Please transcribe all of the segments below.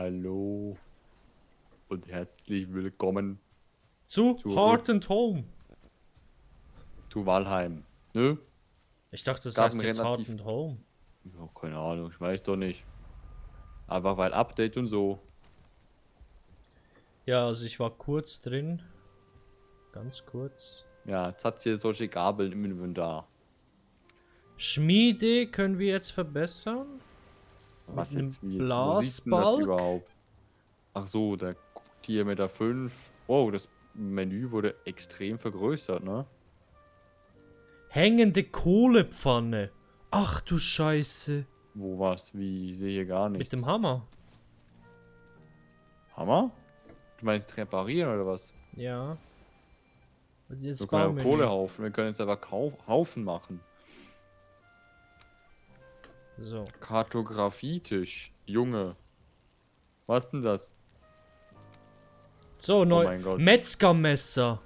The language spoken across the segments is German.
Hallo und herzlich willkommen Zu zurück Heart and Home. zu Valheim. Ne? Ich dachte, das Gab heißt ein jetzt Heart relativ. and Home. Ja, keine Ahnung, ich weiß doch nicht. Einfach weil Update und so. Ja, also ich war kurz drin. Ganz kurz. Ja, jetzt hat hier solche Gabeln im Inventar. Schmiede können wir jetzt verbessern. Mit Was einem jetzt wie jetzt? Wo siehst du denn das Blasbalg. überhaupt? Ach so, da guckt hier mit der 5. Oh, das Menü wurde extrem vergrößert, ne? Hängende Kohlepfanne. Ach du Scheiße. Wo was? Wie? Ich sehe hier gar Mit dem nichts. Hammer. Hammer? Du meinst reparieren oder was? Ja. Und Wir jetzt können ja Baumenü. Kohlehaufen. Wir können jetzt aber Haufen machen. So. Kartografietisch. Junge. Was denn das? So, Oh neu. mein Gott. Metzgermesser.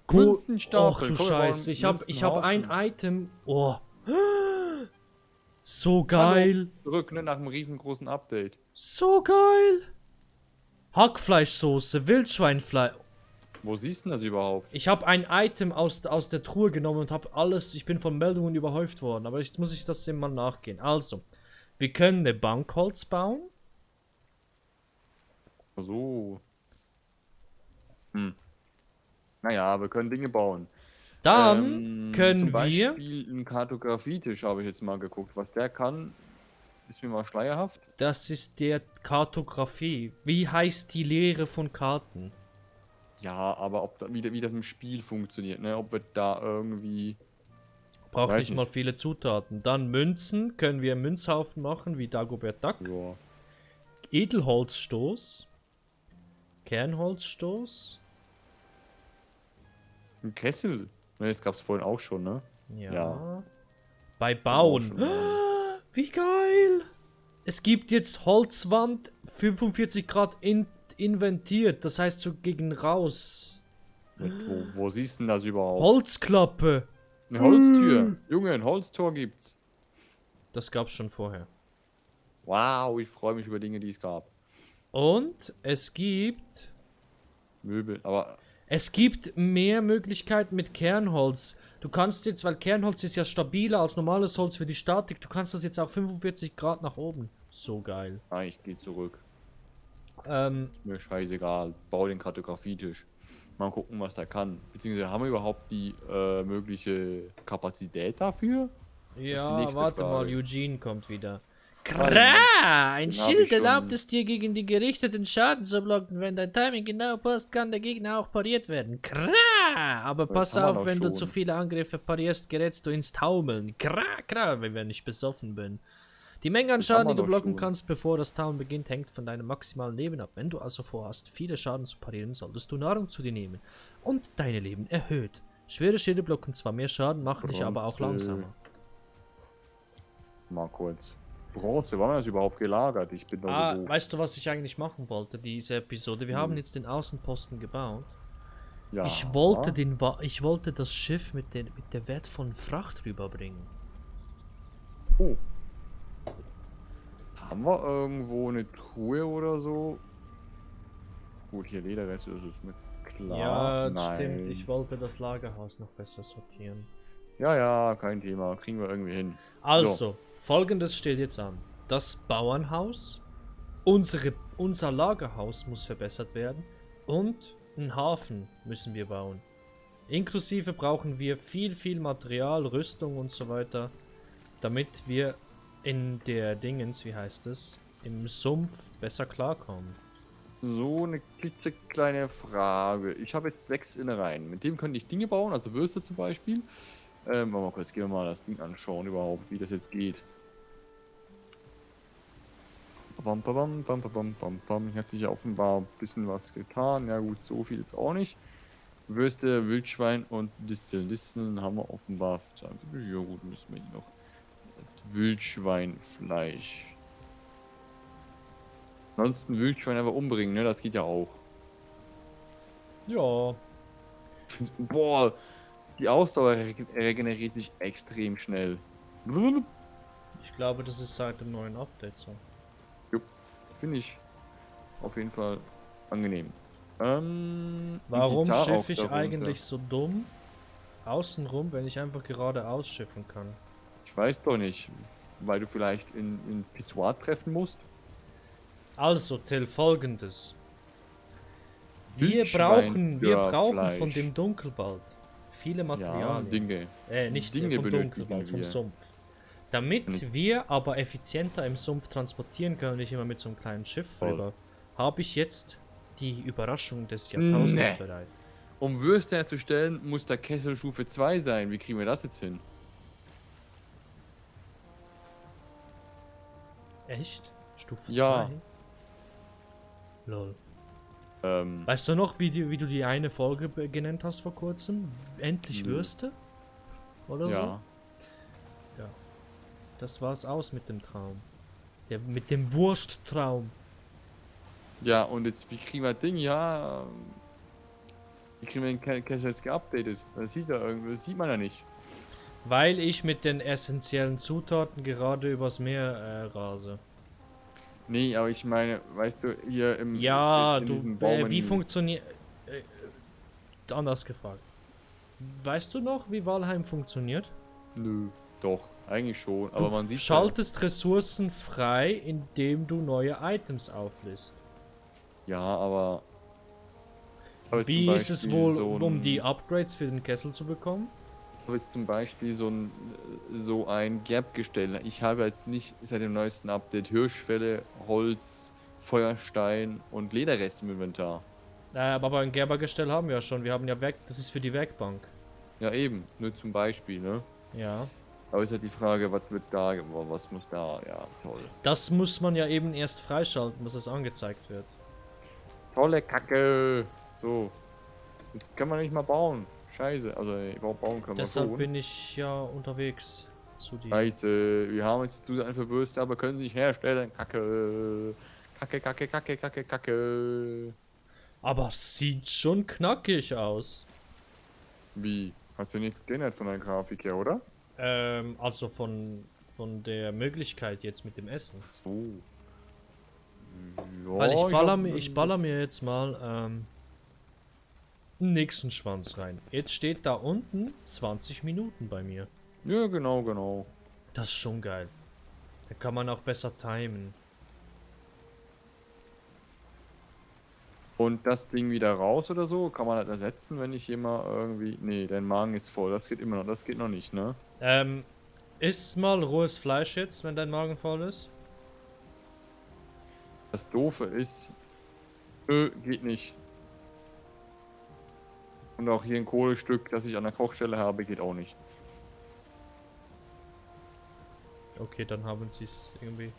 Münzenstapel. Och du Komm, wir bauen Scheiße. Ich hab ein Münzenhaufen. Item. Oh. So geil. Hallo. Zurück, ne, nach einem riesengroßen Update. So geil. Hackfleischsoße, Wildschweinfleisch. Wo siehst du denn das überhaupt? Ich habe ein Item aus der Truhe genommen und habe alles. Ich bin von Meldungen überhäuft worden, aber jetzt muss ich das dem mal nachgehen. Also, wir können eine Bankholz bauen. So. Naja, wir können Dinge bauen. Dann können zum wir. Beispiel einen Kartografietisch habe ich jetzt mal geguckt. Was der kann, ist mir mal schleierhaft. Das ist der Kartografie. Wie heißt die Lehre von Karten? Ja, aber ob da, wie das im Spiel funktioniert, ne? Ob wir da irgendwie. Braucht Weiß nicht nicht. mal viele Zutaten. Dann Münzen. Können wir Münzhaufen machen, wie Dagobert Duck. Ja. Edelholzstoß. Kernholzstoß. Ein Kessel. Ne, das gab es vorhin auch schon, ne? Ja. Ja. Bei Auch Bauen. schon mal. Wie geil! Es gibt jetzt Holzwand 45 Grad inventiert. Das heißt so gegen raus. Wo siehst du denn das überhaupt? Holzklappe. Eine Holztür. Junge, ein Holztor gibt's. Das gab's schon vorher. Wow, ich freue mich über Dinge, die es gab. Und es gibt Möbel, aber mehr Möglichkeiten mit Kernholz. Du kannst jetzt, weil Kernholz ist ja stabiler als normales Holz für die Statik, du kannst das jetzt auch 45 Grad nach oben. So geil. nein, ich gehe zurück. Ähm, Mir scheißegal. Bau den Kartografietisch. Mal gucken, was der kann. Beziehungsweise haben wir überhaupt die mögliche Kapazität dafür? ja, nächste warte mal, Frage. Eugene kommt wieder. Kra! Ein Den hab Schild ich schon. erlaubt es dir, gegen die gerichteten Schaden zu blocken. Wenn dein Timing genau passt, kann der Gegner auch pariert werden. Aber Das pass haben wir auf, doch wenn du schon. zu viele Angriffe parierst, gerätst du ins Taumeln. Wenn wir nicht besoffen bin. Die Menge an Das haben Schaden, wir die du doch blocken schon. kannst, bevor das Taumeln beginnt, hängt von deinem maximalen Leben ab. Wenn du also vorhast, viele Schaden zu parieren, solltest du Nahrung zu dir nehmen. Und deine Leben erhöht. Schwere Schilde blocken zwar mehr Schaden, machen dich aber auch Bronze. langsamer. Mal kurz. Bronze, warum haben wir das überhaupt gelagert? Ich bin da so doof. Weißt du, was ich eigentlich machen wollte, diese Episode? Wir haben jetzt den Außenposten gebaut. Ja. Ich wollte das Schiff mit der wertvollen Fracht rüberbringen. Oh. Haben wir irgendwo eine Truhe oder so? Gut, hier Lederreste, das ist mir klar. Ja, das Nein. stimmt. Ich wollte das Lagerhaus noch besser sortieren. Ja, ja, kein Thema. Kriegen wir irgendwie hin. Also, folgendes steht jetzt an. Das Bauernhaus, unser Lagerhaus muss verbessert werden und einen Hafen müssen wir bauen. Inklusive brauchen wir viel Material, Rüstung und so weiter, damit wir in der Dingens, wie heißt es, im Sumpf besser klarkommen. So eine klitzekleine Frage. Ich habe jetzt 6 Innereien. Mit dem könnte ich Dinge bauen, also Würste zum Beispiel. Mal kurz, gehen wir mal das Ding anschauen überhaupt, wie das jetzt geht. Bam, bam, bam, bam, bam, bam, bam. Hier hat sich ja offenbar ein bisschen was getan. Ja gut, so viel jetzt auch nicht. Würste, Wildschwein und Disteln. Disteln haben wir offenbar. Ja gut, müssen wir hier noch. Wildschweinfleisch. Ansonsten Wildschwein einfach umbringen, ne? Das geht ja auch. Ja, Boah, die Ausdauer regeneriert sich extrem schnell. ich glaube, das ist seit dem neuen Update so. Finde ich auf jeden Fall angenehm. Und die Warum Zahl auch schiffe ich darunter. eigentlich so dumm außenrum, wenn ich einfach geradeaus schiffen kann? Ich weiß doch nicht, weil du vielleicht ins Pissoir treffen musst. Also, Till, folgendes. Wir brauchen von Wildschweindörrfleisch. dem Dunkelwald viele Ja, Materialien. Dinge. Nicht Dinge vom Dunkelwald, benötigen vom wir. Sumpf. Und Damit jetzt wir aber effizienter im Sumpf transportieren können, nicht immer mit so einem kleinen Schiff voll. rüber, habe ich jetzt die Überraschung des Jahrtausends Nee. bereit. Um Würste herzustellen, muss der Kessel Stufe 2 sein. Wie kriegen wir das jetzt hin? Echt? Stufe Ja. 2? Lol. Ähm, Weißt du noch, wie du die eine Folge genannt hast vor kurzem? Endlich Nö. Würste? Oder so? ja. Ja. Das war's aus mit dem Traum. Mit dem Wursttraum. Ja, und jetzt, wie kriegen wir das Ding? Ja. Wie kriegen wir den Kessel jetzt geupdatet? Das sieht man ja nicht. Weil ich mit den essentiellen Zutaten gerade übers Meer rase. Nee, aber ich meine, weißt du, hier Ja, in du, diesem wie Baumenü. funktioniert... anders gefragt. Weißt du noch, wie Valheim funktioniert? Nö, doch, eigentlich schon. Aber man sieht Schaltest Ressourcen frei, indem du neue Items auflässt. ja, aber jetzt zum Wie ist es Beispiel wohl, so um die ein, Upgrades für den Kessel zu bekommen? aber jetzt zum Beispiel so ein Gap-Gestell. Ich habe jetzt nicht seit dem neuesten Update Hirschfelle, Holz, Feuerstein und Lederrest im Inventar. Aber ein Gerbergestell haben wir ja schon. Wir haben ja das ist für die Werkbank. Ja, eben, nur zum Beispiel, ne? Ja. Aber ist halt die Frage, was wird da, was muss da, ja, toll. Das muss man ja eben erst freischalten, dass es angezeigt wird. Tolle Kacke! So, jetzt kann man nicht mal bauen. Scheiße, also überhaupt bauen können wir Deshalb schon. bin ich ja unterwegs zu dir. Scheiße, wir haben jetzt Zusagen für Würste, aber können sie nicht herstellen. Kacke. Kacke, Kacke, Kacke, Kacke, Kacke. Aber sieht schon knackig aus. Wie? Hat sich nichts geändert von der Grafik her, oder? Also von der Möglichkeit jetzt mit dem Essen. So. Ja, Weil hab- ich baller mir jetzt mal einen nächsten Schwanz rein. Jetzt steht da unten 20 Minuten bei mir. Ja, genau, genau. Das ist schon geil. Da kann man auch besser timen. Und das Ding wieder raus oder so? Kann man das ersetzen, wenn ich hier mal irgendwie. Nee, dein Magen ist voll. Das geht immer noch. Das geht noch nicht, ne? Iss mal rohes Fleisch jetzt, wenn dein Magen voll ist. Das Doofe ist. Geht nicht. Und auch hier ein Kohlestück, das ich an der Kochstelle habe, geht auch nicht. Okay, dann haben sie es irgendwie ein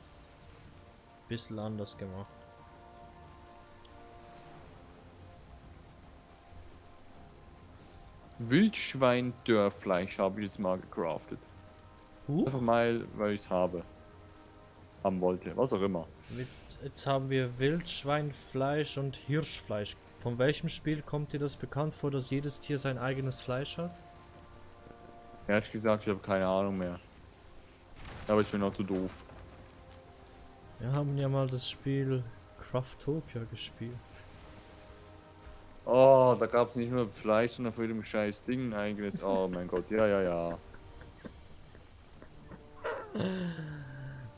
bisschen anders gemacht. Wildschwein-Dörrfleisch habe ich jetzt mal gecraftet. Einfach mal, weil ich es habe. Haben wollte, was auch immer. Jetzt haben wir Wildschweinfleisch und Hirschfleisch. Von welchem Spiel kommt dir das bekannt vor, dass jedes Tier sein eigenes Fleisch hat? Ehrlich gesagt, ich habe keine Ahnung mehr. Aber ich bin noch zu doof. Wir haben ja mal das Spiel Craftopia gespielt. Oh, da gab es nicht nur Fleisch, sondern für jedem scheiß Ding ein eigenes. Oh mein Gott, ja, ja, ja.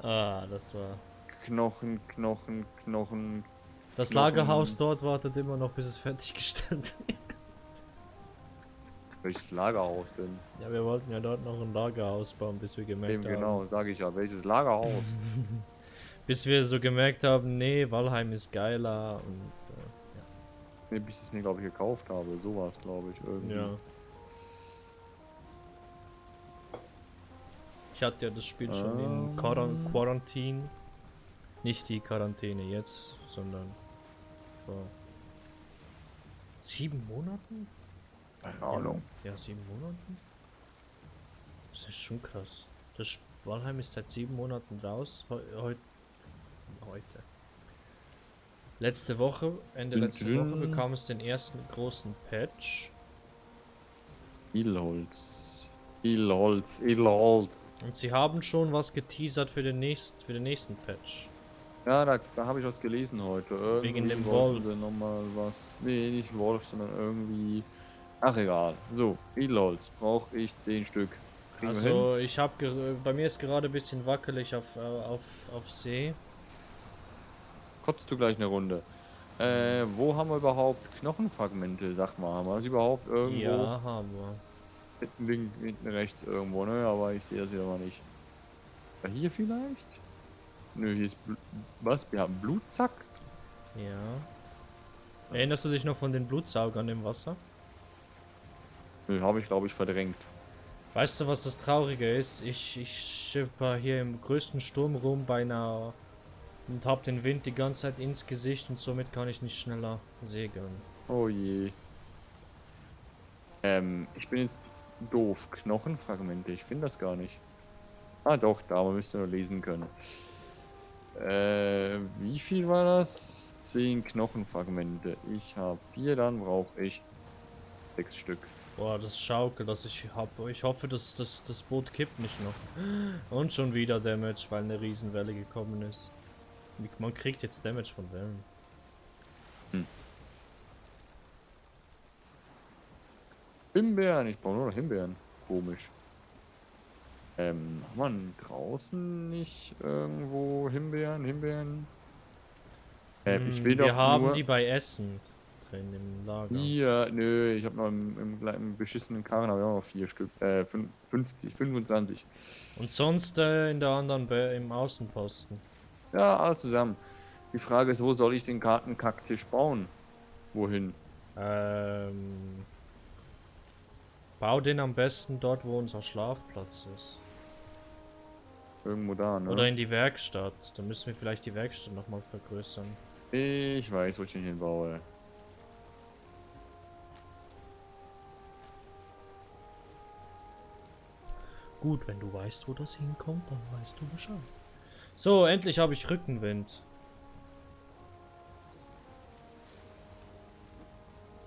Ah, das war... Knochen, Knochen, Knochen. Das Knochen. Lagerhaus dort wartet immer noch, bis es fertiggestellt wird. Welches Lagerhaus denn? Ja, wir wollten ja dort noch ein Lagerhaus bauen, bis wir gemerkt Eben haben... genau, sage ich ja. Welches Lagerhaus? Bis wir so gemerkt haben, nee, Valheim ist geiler und... Nee, bis ich es mir, glaube ich, gekauft habe. So war es, glaube ich, irgendwie. ja. Ich hatte ja das Spiel schon in Quarantine. Nicht die Quarantäne jetzt, sondern vor 7 Monaten? Keine Ahnung. Ja, 7 Monaten? Das ist schon krass. Das Valheim ist seit 7 Monaten raus. Heute. Letzte Woche, Ende letzte Woche bekam es den ersten großen Patch. Edelholz. Edelholz. Edelholz. Und sie haben schon was geteasert für den nächsten Patch. Ja, da habe ich was gelesen heute. Wegen Irgendwie dem wollten Wolf. sie nochmal was. Nee, nicht Wolf, sondern irgendwie. Ach egal. So, Edelholz brauche ich 10 Stück. Kriegen wir hin? Also ich habe, bei mir ist gerade ein bisschen wackelig auf See. Kotzt du gleich eine Runde. Wo haben wir überhaupt Knochenfragmente? Sag mal, haben wir das überhaupt irgendwo? Ja, haben wir. Hinten, hinten rechts irgendwo, ne? Aber ich sehe das wieder mal nicht. Hier vielleicht? Nö, hier ist was? Wir haben Blutzack? Ja. Erinnerst du dich noch von den Blutsaugern im Wasser? Nö, habe ich glaube ich verdrängt. Weißt du, was das Traurige ist? Ich schipper hier im größten Sturm rum beinahe und hab den Wind die ganze Zeit ins Gesicht und somit kann ich nicht schneller segeln. Oh je. Ich bin jetzt doof. Knochenfragmente, ich finde das gar nicht. Ah doch, da, man müsste nur lesen können. Wie viel war das? 10 Knochenfragmente. Ich habe 4, dann brauche ich 6 Stück. Boah, das Schaukel, das ich hab. Ich hoffe, dass das Boot kippt nicht noch. Und schon wieder Damage, weil eine Riesenwelle gekommen ist. Man kriegt jetzt Damage von Wellen. Hm. Himbeeren, ich brauche nur noch Himbeeren. Komisch. Haben wir draußen nicht irgendwo Himbeeren? Ich will Wir doch haben nur... die bei Essen drin im Lager. Hier, nö, ich habe noch im beschissenen Karren habe ich auch noch 4 Stück. 50, 25. Und sonst in der anderen im Außenposten. Ja, alles zusammen. Die Frage ist, wo soll ich den Kartenkacktisch bauen? Wohin? Ähm, Bau den am besten dort, wo unser Schlafplatz ist. Irgendwo da, Oder ne? in die Werkstatt. Da müssen wir vielleicht die Werkstatt nochmal vergrößern. Ich weiß, wo ich den hinbaue. Gut, wenn du weißt, wo das hinkommt, dann weißt du Bescheid. So, endlich habe ich Rückenwind.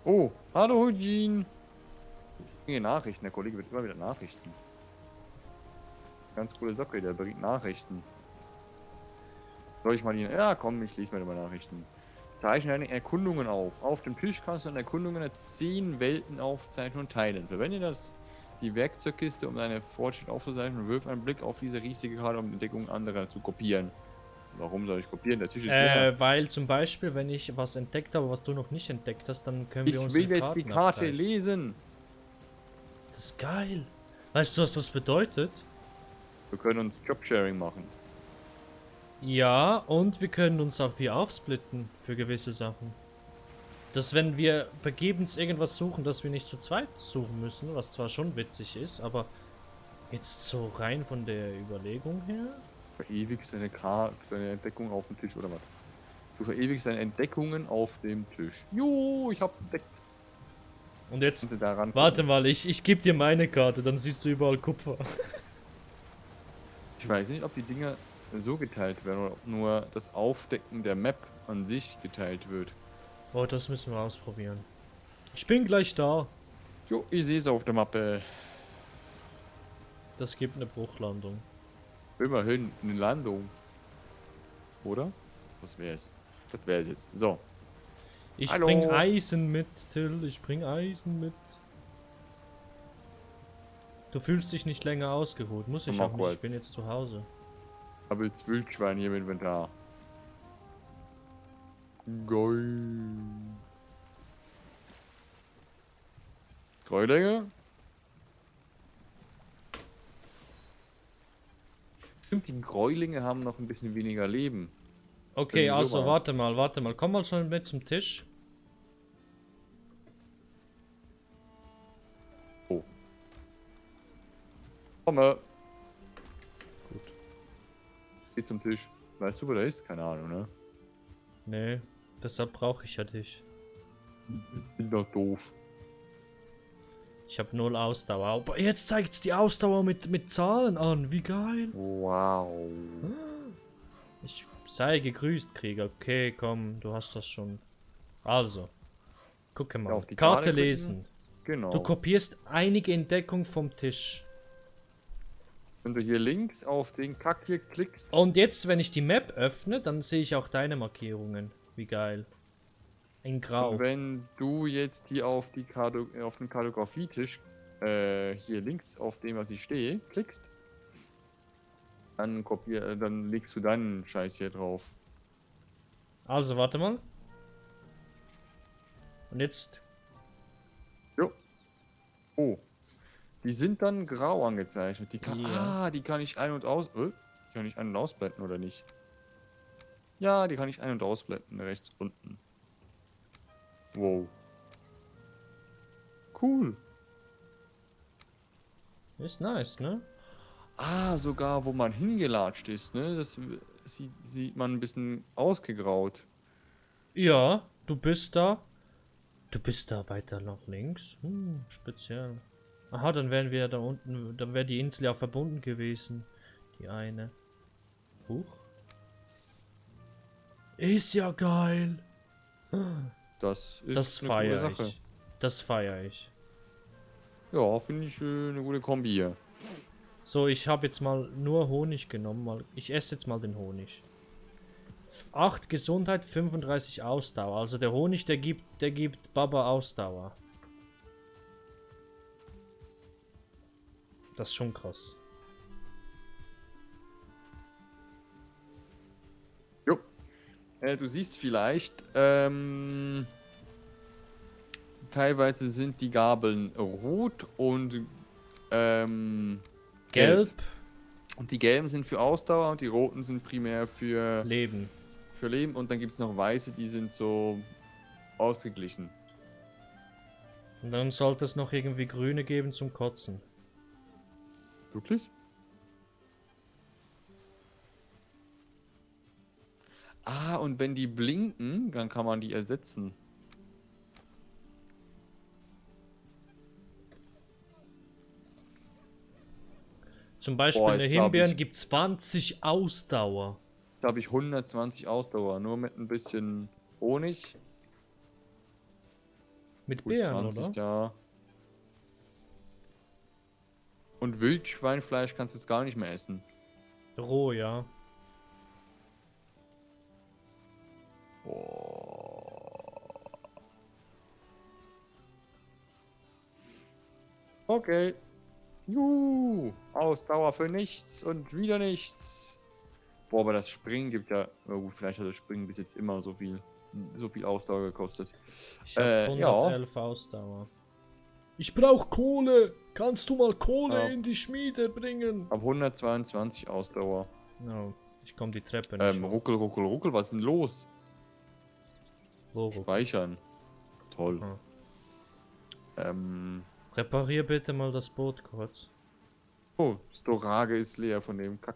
Oh, hallo Eugene. Nachrichten, der Kollege wird immer wieder Nachrichten. Ganz coole Socke, der bringt Nachrichten. Soll ich mal die... Ja, komm, ich lese mir mal Nachrichten. Zeichne deine Erkundungen auf. Auf dem Tisch kannst du deine Erkundungen in 10 Welten aufzeichnen und teilen. Verwende die Werkzeugkiste, um deine Fortschritte aufzuzeichnen und wirf einen Blick auf diese riesige Karte, um Entdeckungen anderer zu kopieren. Warum soll ich kopieren? Der Tisch ist leer. Weil zum Beispiel, wenn ich was entdeckt habe, was du noch nicht entdeckt hast, dann können wir Ich unsere will jetzt die Karten Karte abgleichen. lesen. Das ist geil. Weißt du, was das bedeutet? Wir können uns Jobsharing machen. Ja, und wir können uns auch hier aufsplitten für gewisse Sachen. Dass wenn wir vergebens irgendwas suchen, dass wir nicht zu zweit suchen müssen, was zwar schon witzig ist, aber jetzt so rein von der Überlegung her. Verewigst deine Entdeckung auf dem Tisch, oder was? Du verewigst deine Entdeckungen auf dem Tisch. Jo, ich hab's entdeckt. Und jetzt, Kannst du da rangucken? warte mal, ich gebe dir meine Karte, dann siehst du überall Kupfer. Ich weiß nicht, ob die Dinger so geteilt werden oder ob nur das Aufdecken der Map an sich geteilt wird. Oh, das müssen wir ausprobieren. Ich bin gleich da. Jo, ich sehe es auf der Mappe. Das gibt eine Bruchlandung. Immerhin eine Landung. Oder? Was wäre es? Das wäre es jetzt. So. Ich Hallo. bring Eisen mit, Till. Ich bring Eisen mit. Du fühlst dich nicht länger ausgeruht. Muss ich Mal auch nicht. kurz. Ich bin jetzt zu Hause. Habe jetzt Wildschwein hier im Inventar. Geil. Gräulinge? Stimmt, die Gräulinge haben noch ein bisschen weniger Leben. Okay, Irgendwie also sowas. warte mal. Komm mal schon mit zum Tisch. Oh. Komme. Gut. Geh zum Tisch. Weißt du, wo der ist? Keine Ahnung, ne? Nee, deshalb brauche ich ja dich. Bin doch doof. Ich habe 0 Ausdauer. Aber jetzt zeigt's die Ausdauer mit Zahlen an. Wie geil. Wow. Ich sei gegrüßt, Krieger. Okay, komm, du hast das schon. Also, gucke mal. Ja, auf die Karte Karte klicken. lesen. Genau. Du kopierst einige Entdeckungen vom Tisch. Wenn du hier links auf den Kack hier klickst, Und jetzt, wenn ich die Map öffne, dann sehe ich auch deine Markierungen. Wie geil. In Grau. und wenn du jetzt hier auf auf den Kartografietisch hier links auf dem, was ich stehe, klickst, dann legst du deinen Scheiß hier drauf. Also, warte mal. Und jetzt. Jo. Oh. Die sind dann grau angezeichnet. Ja. Die kann ich ein- und aus. Die kann ich ein- und ausblenden, oder nicht? Ja, die kann ich ein- und ausblenden, rechts unten. Wow. Cool. Ist nice, ne? Ah, sogar wo man hingelatscht ist, ne? Sieht man ein bisschen ausgegraut. Ja, du bist da. Du bist da weiter nach links. Speziell. Aha, dann wären wir da unten. Dann wäre die Insel ja verbunden gewesen. Die eine. Huch. Ist ja geil. Das ist Das eine coole feiere Sache. ich. Das feiere ich. Ja, finde ich eine gute Kombi hier. So, ich habe jetzt mal nur Honig genommen. Ich esse jetzt mal den Honig. 8 Gesundheit, 35 Ausdauer. Also der Honig, der gibt Baba Ausdauer. Das ist schon krass. Jo. Du siehst vielleicht, teilweise sind die Gabeln rot und Gelb, Und die gelben sind für Ausdauer und die roten sind primär für Leben. Leben. Und dann gibt es noch weiße, die sind so ausgeglichen. Und dann sollte es noch irgendwie grüne geben zum Kotzen. Wirklich? Ah, und wenn die blinken, dann kann man die ersetzen. Zum Beispiel Boah, eine jetzt hab Himbeeren ich- gibt 20 Ausdauer. Da habe ich 120 Ausdauer, nur mit ein bisschen Honig. Mit Gut, Beeren, 20 oder? da. Und Wildschweinfleisch kannst du jetzt gar nicht mehr essen. Roh, ja. Okay. Juhu. Ausdauer für nichts und wieder nichts. Boah, aber das Springen gibt ja. Na gut, vielleicht hat das Springen bis jetzt immer so viel Ausdauer gekostet. Ich habe Ja. 111 Ausdauer. Ich brauche Kohle. Kannst du mal Kohle Ja. in die Schmiede bringen? Ab 122 Ausdauer. No, ich komme die Treppe nicht hoch. Ruckel, ruckel, ruckel, was ist denn los? Wo? Speichern. Toll. Ah. Reparier bitte mal das Boot kurz. Oh, Storage ist leer von dem Kack.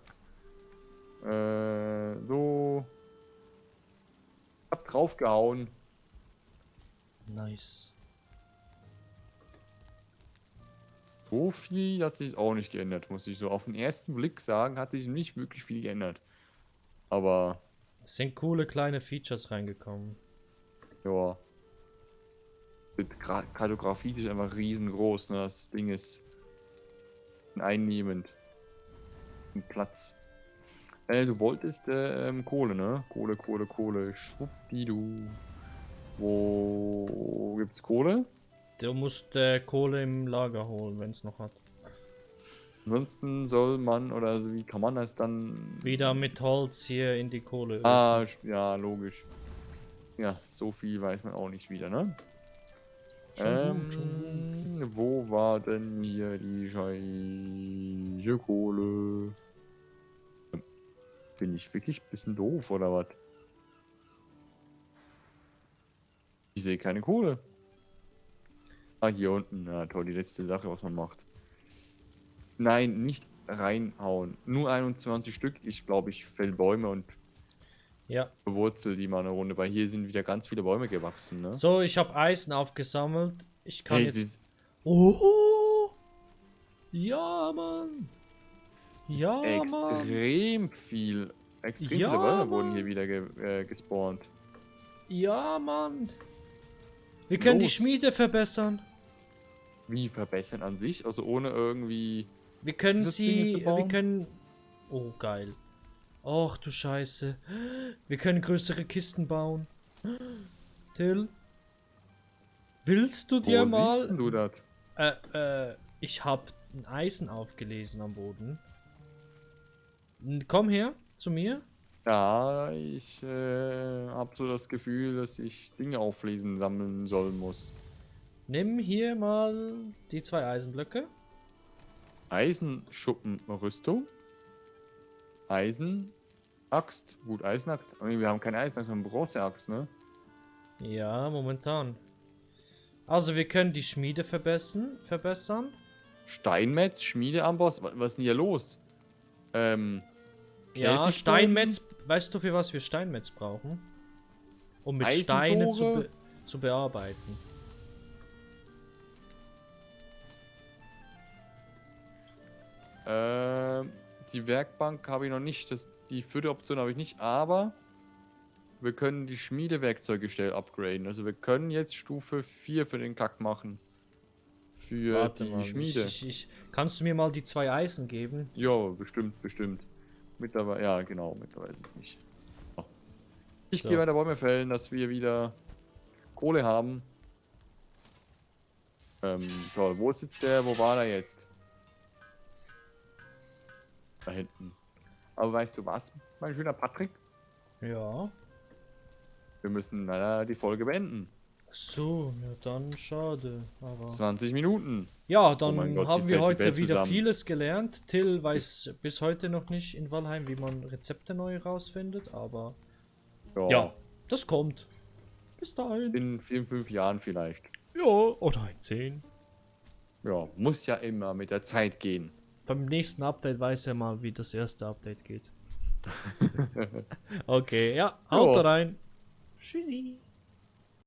So. Hab draufgehauen. Nice. So viel hat sich auch nicht geändert, muss ich so auf den ersten Blick sagen, hat sich nicht wirklich viel geändert. Aber, Es sind coole kleine Features reingekommen. ja. Die Kartografie ist einfach riesengroß, ne? Das Ding ist einnehmend. Ein Platz. Du wolltest Kohle, ne? Kohle. Schwuppdidu. Wo gibt's Kohle? Du musst Kohle im Lager holen, wenn es noch hat. Ansonsten soll man, oder so, wie kann man das dann... Wieder mit Holz hier in die Kohle. Ah, ja, logisch. Ja, so viel weiß man auch nicht wieder, ne? Schon gut. Wo war denn hier die scheiße Kohle? Bin ich wirklich ein bisschen doof, oder was? Ich sehe keine Kohle. Ah, hier unten. Na toll, die letzte Sache, was man macht. Nein, nicht reinhauen. Nur 21 Stück. Ich glaube, ich fäll Bäume und Ja. bewurzel die mal eine Runde, weil hier sind wieder ganz viele Bäume gewachsen, ne? So, ich habe Eisen aufgesammelt. Ich kann Hey, jetzt... Oh! Ja, Mann! Ja, Mann! extrem viel. Extrem Ja, viele Bäume wurden Mann. hier wieder gespawnt. Ja, Mann! Wir können die Los. Schmiede verbessern. Wie verbessern an sich? Also ohne irgendwie Wir können Dieses Ding zu sie, wir bauen? können... Oh, geil. Och, du Scheiße. Wir können größere Kisten bauen. Till? Willst du dir Wo siehst denn mal... du das? Ich hab ein Eisen aufgelesen am Boden. Komm her, zu mir. Ja, ich habe so das Gefühl, dass ich Dinge auflesen sammeln sollen muss. Nimm hier mal die 2 Eisenblöcke. Eisenschuppenrüstung. Eisenaxt. Gut, Eisenaxt. Aber wir haben keine Eisenaxt, wir haben Bronzeaxt, ne? Ja, momentan. Also wir können die Schmiede verbessern. Steinmetz, Schmiedeamboss. Was ist denn hier los? Ja, Käfigturm, Steinmetz. Weißt du, für was wir Steinmetz brauchen? Um mit Steinen Eisentore. zu bearbeiten. Die Werkbank habe ich noch nicht. Die vierte Option habe ich nicht, aber wir können die Schmiedewerkzeuge schnell upgraden. Also wir können jetzt Stufe 4 für den Kack machen. Für Warte die mal, Schmiede. kannst du mir mal die 2 Eisen geben? Ja, bestimmt, bestimmt. Mittlerweile, ja genau, mittlerweile ist es nicht. So. Ich So. gehe weiter Bäume fällen, dass wir wieder Kohle haben. Toll, wo ist jetzt der? Wo war der jetzt? Da hinten. Aber weißt du was, mein schöner Patrick? Ja. Wir müssen leider die Folge beenden. So, ja dann schade. Aber 20 Minuten. ja, dann mein Gott, haben hier wir fällt die heute Welt wieder zusammen. vieles gelernt. Till weiß bis heute noch nicht in Valheim, wie man Rezepte neu rausfindet, aber ja, das kommt. Bis dahin. In 4, 5 Jahren vielleicht. Ja, oder in 10. Ja, muss ja immer mit der Zeit gehen. Beim nächsten Update weiß er mal, wie das erste Update geht. Okay, ja, haut Ja. rein. Tschüssi.